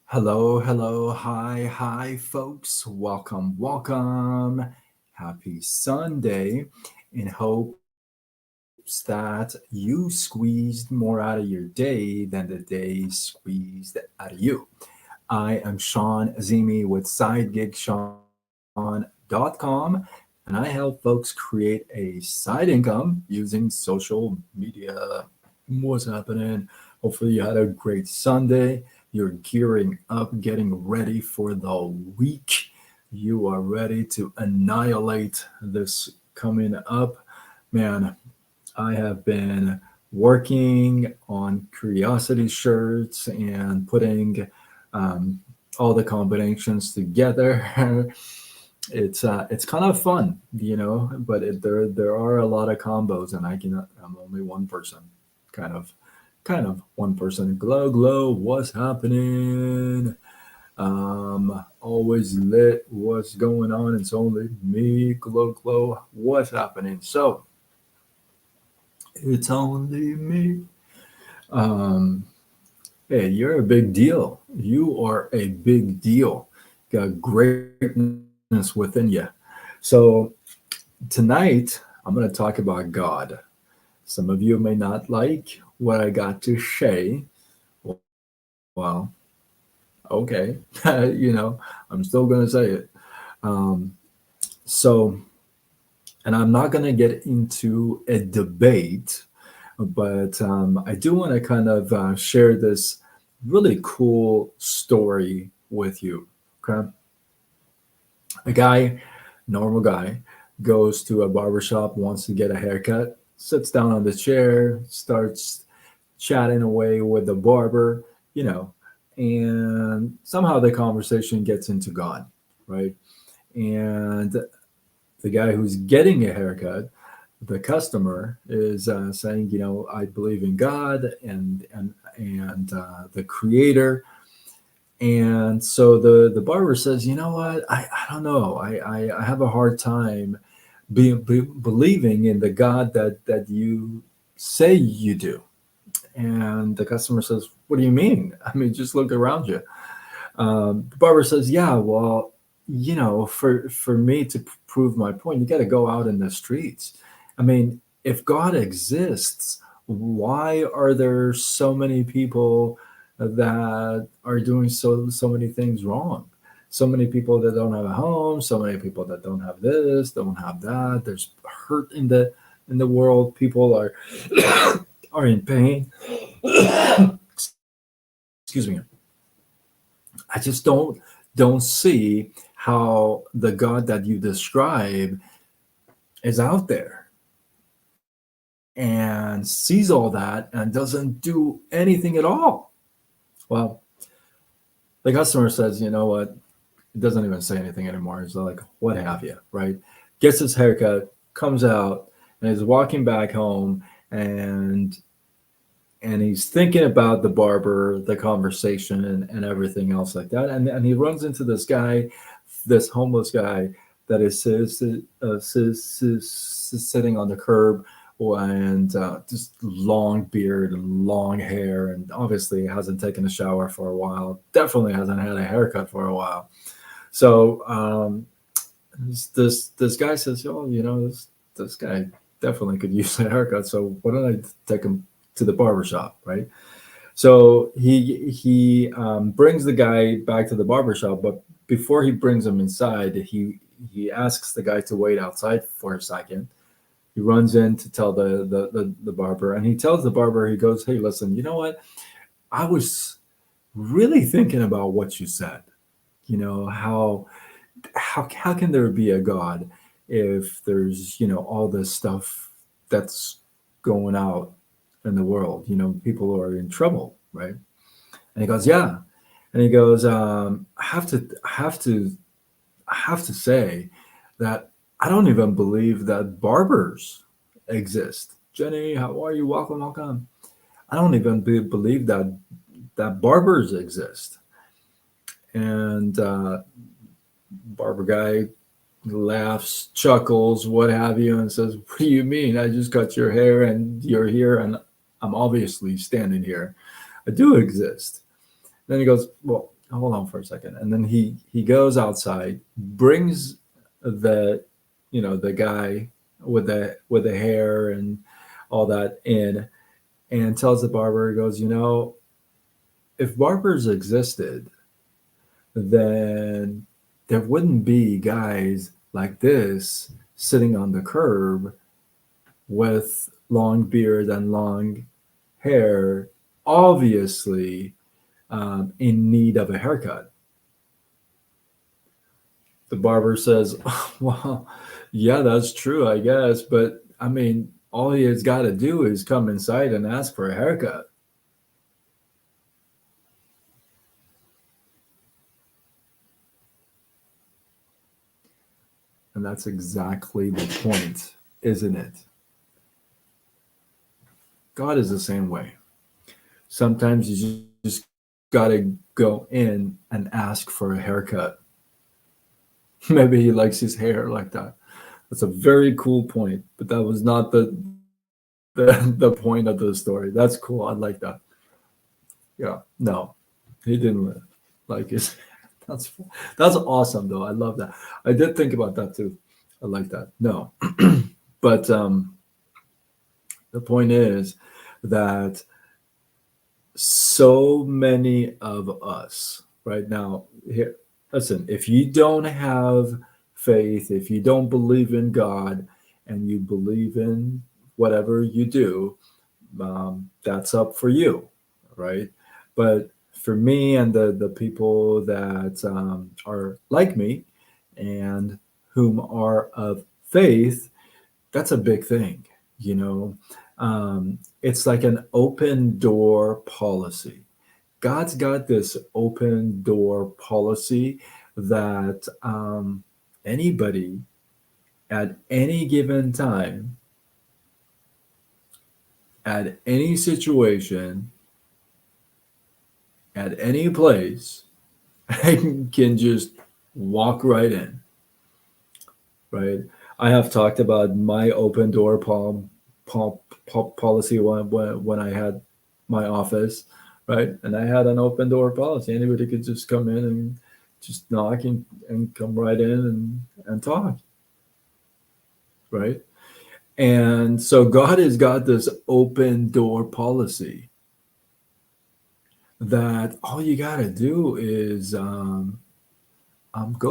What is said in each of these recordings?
Hello, hello, hi, folks. Welcome. Happy Sunday. In hopes that you squeezed more out of your day than the day squeezed out of you. I am Sean Azimi with SideGigSean.com, and I help folks create a side income using social media. What's happening? Hopefully, you had a great Sunday. You're gearing up, getting ready for the week. You are ready to annihilate this coming up. Man, I have been working on curiosity shirts and putting um, all the combinations together. It's kind of fun, but there are a lot of combos, and I'm only one person, kind of one person. Glow, what's happening? Always lit. What's going on? It's only me. Glow, what's happening? So it's only me. Um, Hey, you're a big deal. You are a big deal. Got greatness within you. So tonight, I'm going to talk about God. Some of you may not like what I got to say. Well, okay. I'm still going to say it. Um, so, and I'm not going to get into a debate, but I do want to kind of share this really cool story with you. Okay. A guy, normal guy, goes to a barbershop, wants to get a haircut, sits down on the chair, starts chatting away with the barber, you know, and somehow the conversation gets into God, right? And the guy who's getting a haircut, the customer, is saying, I believe in God and the Creator. And so the barber says, you know what? I don't know. I have a hard time believing in the God that you say you do. And the customer says, what do you mean? I mean, just look around you. The barber says, yeah, well, for me to prove my point, you got to go out in the streets. I mean, if God exists, why are there so many people that are doing so many things wrong? So many people that don't have a home, so many people that don't have this, don't have that. There's hurt in the world. People are are in pain. Excuse me. I just don't see how the God that you describe is out there and sees all that and doesn't do anything at all. Well, the customer says, you know what? It doesn't even say anything anymore. It's like, what have you, right? Gets his haircut, comes out, and is walking back home, and he's thinking about the barber, the conversation, and everything else like that. And he runs into this guy, this homeless guy that is sitting on the curb and just long beard and long hair, and obviously hasn't taken a shower for a while. Definitely hasn't had a haircut for a while. So this guy says, "Oh, this guy definitely could use a haircut. So why don't I take him to the barber shop, right?" So he brings the guy back to the barber shop, but before he brings him inside, he asks the guy to wait outside for a second. He runs in to tell the barber, and he tells the barber, he goes, "Hey, listen, you know what? I was really thinking about what you said. You know how can there be a God if there's all this stuff that's going out in the world? People are in trouble, right?" And he goes, "Yeah." And he goes, I have to say that I don't even believe that barbers exist. Jenny, how are you? Welcome, welcome. I don't even believe that barbers exist. And barber guy laughs, chuckles, what have you, and says, "What do you mean? I just cut your hair and you're here, and I'm obviously standing here. I do exist." Then he goes, "Well, hold on for a second. And then he goes outside, brings the, the guy with the hair and all that in, and tells the barber, he goes, if barbers existed, then there wouldn't be guys like this sitting on the curb with long beard and long hair, obviously in need of a haircut. The barber says, well, yeah, that's true, I guess. But I mean, all he has got to do is come inside and ask for a haircut. And that's exactly the point, isn't it? God is the same way. Sometimes you just got to go in and ask for a haircut. Maybe he likes his hair like that. That's a very cool point, but that was not the point of the story. That's cool. I like that. Yeah. No, he didn't like his. That's that's awesome though. I love that. I did think about that too. I like that. No, but the point is that so many of us right now here, listen, if you don't have faith, if you don't believe in God, and you believe in whatever you do, that's up for you, right? But for me and the people that are like me and whom are of faith, that's a big thing, you know. It's like an open door policy. God's got this open door policy that anybody at any given time, at any situation, at any place, can just walk right in, right? I have talked about my open door policy when I had my office, right? And I had an open door policy. Anybody could just come in and just knock and come right in and talk, right? And so God has got this open door policy that all you got to do is go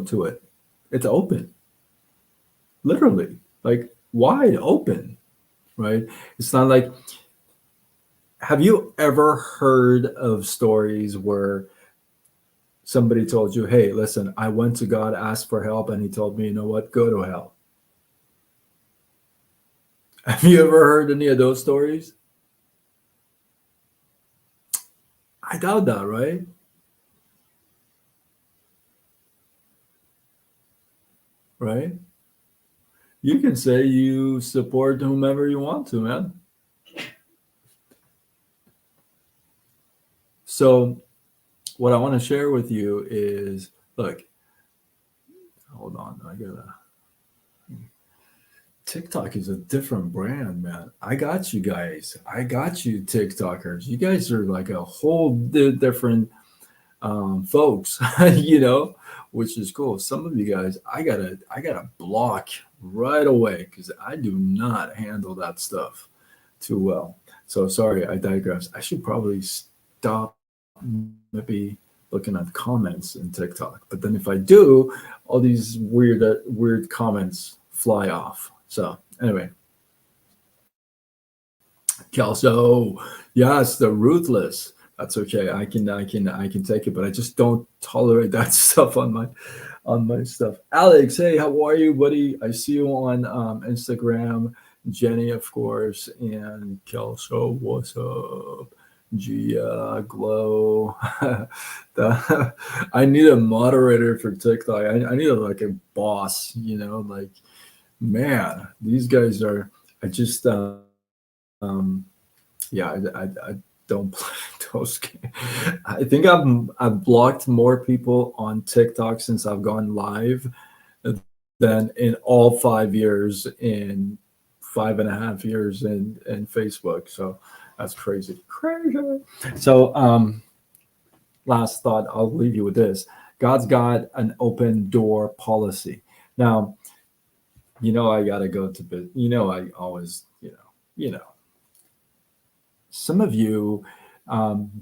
to it. It's open, literally, like wide open, right? It's not like, have you ever heard of stories where somebody told you, hey, listen, I went to God, asked for help, and he told me, you know what, go to hell? Have you ever heard any of those stories? I doubt that, right? Right? You can say you support whomever you want to, man. So, what I want to share with you is, look, hold on, I gotta. TikTok is a different brand, man. I got you guys. I got you, TikTokers. You guys are like a whole different folks, which is cool. Some of you guys, I gotta block right away because I do not handle that stuff too well. So sorry, I digress. I should probably stop maybe looking at comments in TikTok. But then if I do, all these weird comments fly off. So anyway, Kelso, yes, the ruthless. That's okay. I can take it, but I just don't tolerate that stuff on my stuff. Alex, hey, how are you, buddy? I see you on Instagram. Jenny, of course, and Kelso, what's up? Gia, Glow. I need a moderator for TikTok. I need like a boss, like, man, these guys are. I just yeah, I don't play those games. I think I've blocked more people on TikTok since I've gone live than in all 5 years, in 5.5 years in Facebook. So that's crazy. So last thought, I'll leave you with this. God's got an open door policy. Now, I got to go to bed. I always, some of you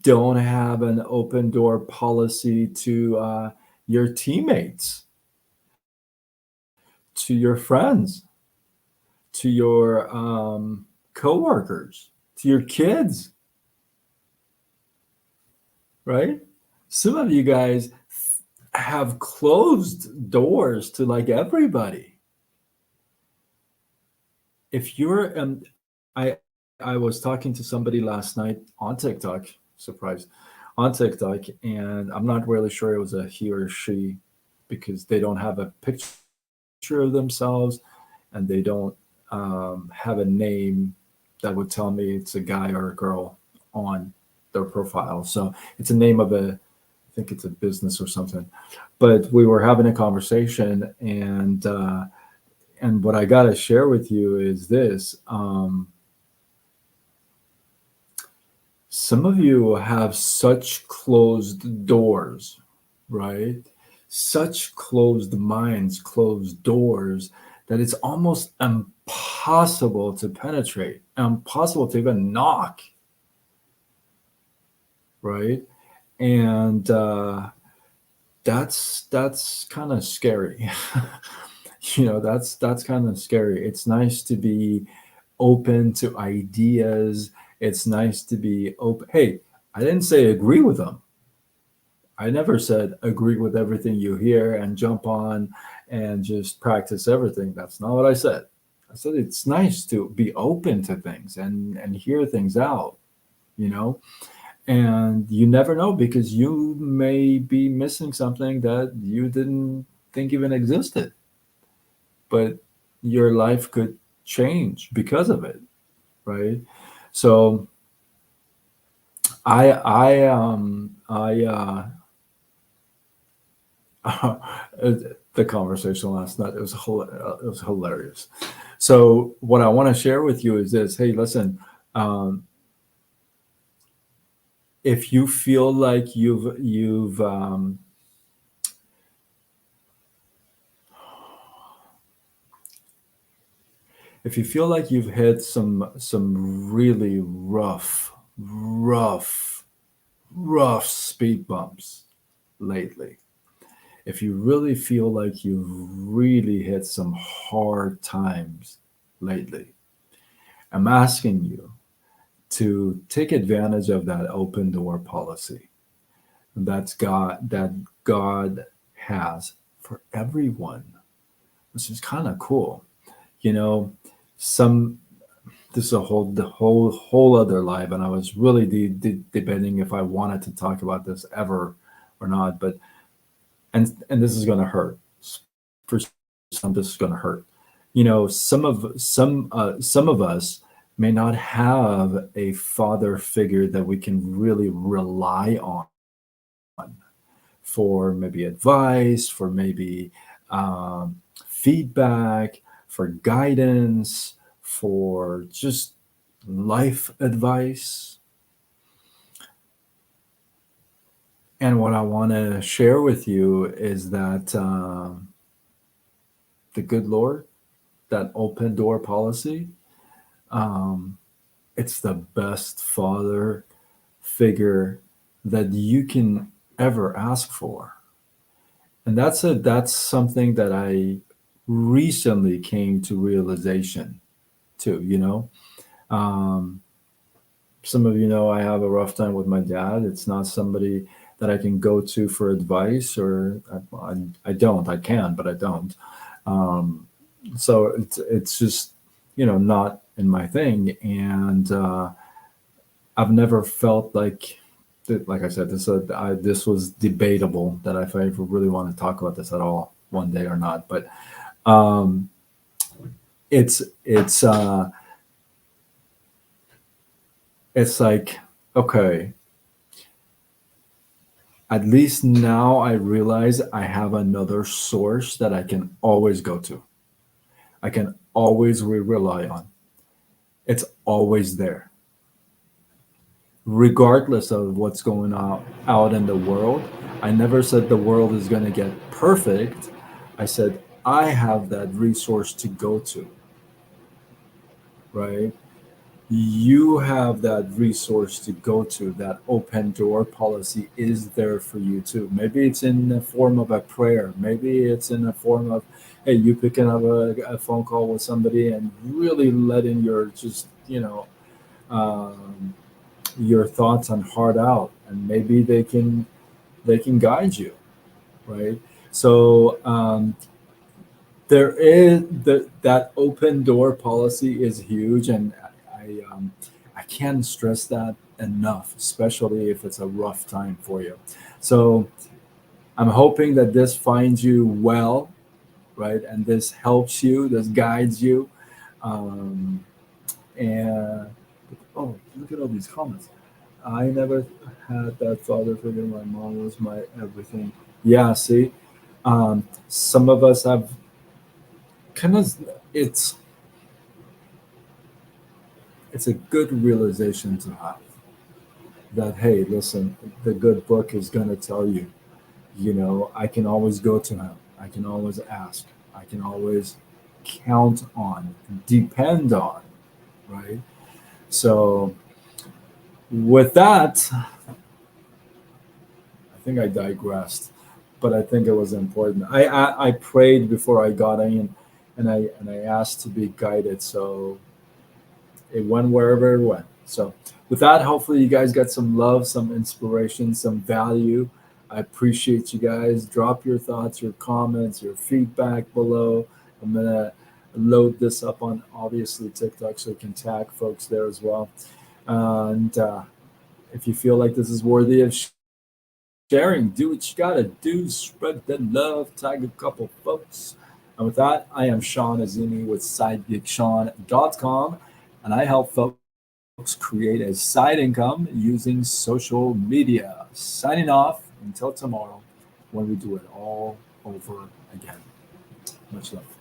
don't have an open door policy to your teammates, to your friends, to your coworkers, to your kids, right? Some of you guys have closed doors to like everybody. If you're, I was talking to somebody last night on TikTok, surprise, on TikTok, and I'm not really sure it was a he or she because they don't have a picture of themselves and they don't have a name that would tell me it's a guy or a girl on their profile. So it's a name of I think it's a business or something. But we were having a conversation, and what I got to share with you is this. Some of you have such closed doors, right? Such closed minds, closed doors that it's almost impossible to penetrate, impossible to even knock, right? And that's kind of scary. That's kind of scary. It's nice to be open to ideas. It's nice to be open. Hey, I didn't say agree with them. I never said agree with everything you hear and jump on and just practice everything. That's not what I said. I said it's nice to be open to things and hear things out, you know? And you never know because you may be missing something that you didn't think even existed. But your life could change because of it, right? So the conversation last night, it was hilarious. So what I want to share with you is this. Hey, listen, um, if you feel like you've if you feel like you've hit some really rough rough speed bumps lately, if you really feel like you've really hit some hard times lately, I'm asking you to take advantage of that open door policy that God has for everyone, which is kind of cool. You know, some this is the whole other live, and I was really debating if I wanted to talk about this ever or not. But and this is going to hurt for some. This is going to hurt. Some of us may not have a father figure that we can really rely on for maybe advice, for maybe feedback, for guidance, for just life advice. And what I want to share with you is that the good Lord, that open door policy, um, it's the best father figure that you can ever ask for. And that's something that I recently came to realization too, Um, some of you know I have a rough time with my dad. It's not somebody that I can go to for advice, or I don't. I can, but I don't. Um, so it's just not in my thing, and I've never felt like I said, this was debatable that if I ever really want to talk about this at all one day or not. But um, it's it's uh, it's like, okay, at least now I realize I have another source that I can always go to. I can always rely on. It's always there, regardless of what's going on out in the world. I never said the world is going to get perfect. I said I have that resource to go to, right? You have that resource to go to. That open door policy is there for you too. Maybe it's in the form of a prayer. Maybe it's in the form of, hey, you picking up a phone call with somebody and really letting your just, um, your thoughts and heart out, and maybe they can guide you, right? So there is that open door policy is huge, and I can't stress that enough, especially if it's a rough time for you. So I'm hoping that this finds you well, right, and this helps you, this guides you, um, and oh, look at all these comments. I never had that father figure. My mom was my everything. Yeah, see, some of us have kind of, it's it's a good realization to have that, hey, listen, the good book is going to tell you, I can always go to him, I can always ask, I can always count on, depend on, right? So with that, I think I digressed, but I think it was important. I prayed before I got in, and I asked to be guided. So it went wherever it went. So with that, hopefully you guys got some love, some inspiration, some value. I appreciate you guys. Drop your thoughts, your comments, your feedback below. I'm gonna load this up on obviously TikTok so you can tag folks there as well. And if you feel like this is worthy of sharing, do what you gotta do. Spread the love. Tag a couple folks. And with that, I am Sean Azini with SideGigSean.com, and I help folks create a side income using social media. Signing off until tomorrow when we do it all over again. Much love.